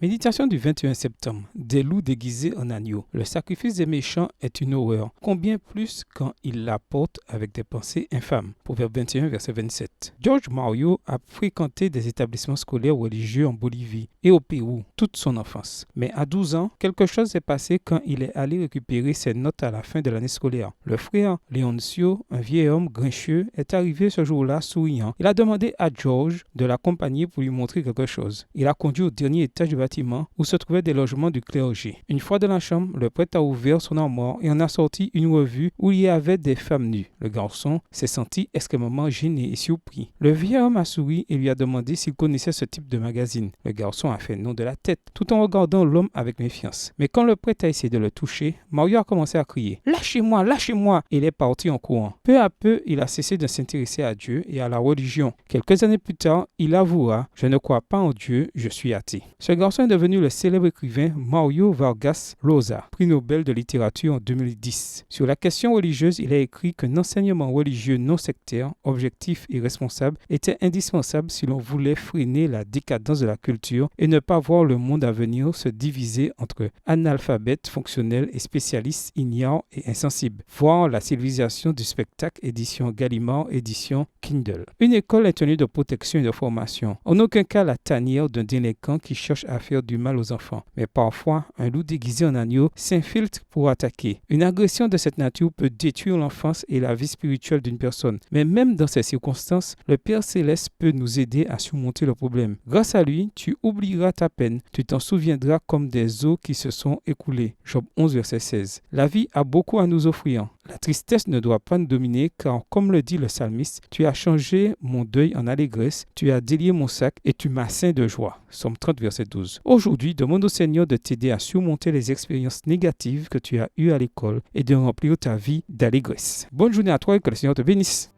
Méditation du 21 septembre. Des loups déguisés en agneaux. Le sacrifice des méchants est une horreur, combien plus quand ils l'apportent avec des pensées infâmes. Proverbe 21, verset 27. George Mario a fréquenté des établissements scolaires religieux en Bolivie et au Pérou toute son enfance. Mais à 12 ans, quelque chose s'est passé quand il est allé récupérer ses notes à la fin de l'année scolaire. Le frère Leoncio, un vieil homme grincheux, est arrivé ce jour-là souriant. Il a demandé à George de l'accompagner pour lui montrer quelque chose. Il a conduit au dernier étage du bâtiment où se trouvaient des logements du clergé. Une fois dans la chambre, le prêtre a ouvert son armoire et en a sorti une revue où il y avait des femmes nues. Le garçon s'est senti extrêmement gêné et surpris. Le vieil homme a souri et lui a demandé s'il connaissait ce type de magazine. Le garçon a fait non de la tête, tout en regardant l'homme avec méfiance. Mais quand le prêtre a essayé de le toucher, Mario a commencé à crier « Lâchez-moi, lâchez-moi !» et il est parti en courant. Peu à peu, il a cessé de s'intéresser à Dieu et à la religion. Quelques années plus tard, il avouera « Je ne crois pas en Dieu, je suis athée ». Ce garçon est devenu le célèbre écrivain Mario Vargas Llosa, prix Nobel de littérature en 2010. Sur la question religieuse, il a écrit qu'un enseignement religieux non sectaire, objectif et responsable était indispensable si l'on voulait freiner la décadence de la culture et ne pas voir le monde à venir se diviser entre analphabètes fonctionnels et spécialistes ignorants et insensibles. Voir la civilisation du spectacle, édition Gallimard, édition Kindle. Une école est tenue de protection et de formation. En aucun cas la tanière d'un délinquant qui cherche à faire du mal aux enfants. Mais parfois, un loup déguisé en agneau s'infiltre pour attaquer. Une agression de cette nature peut détruire l'enfance et la vie spirituelle d'une personne. Mais même dans ces circonstances, le Père Céleste peut nous aider à surmonter le problème. Grâce à lui, tu oublieras ta peine. Tu t'en souviendras comme des eaux qui se sont écoulées. Job 11, verset 16. La vie a beaucoup à nous offrir. La tristesse ne doit pas nous dominer car, comme le dit le psalmiste, tu as changé mon deuil en allégresse, tu as délié mon sac et tu m'as ceint de joie. Somme 30, verset 12. Aujourd'hui, demande au Seigneur de t'aider à surmonter les expériences négatives que tu as eues à l'école et de remplir ta vie d'allégresse. Bonne journée à toi et que le Seigneur te bénisse.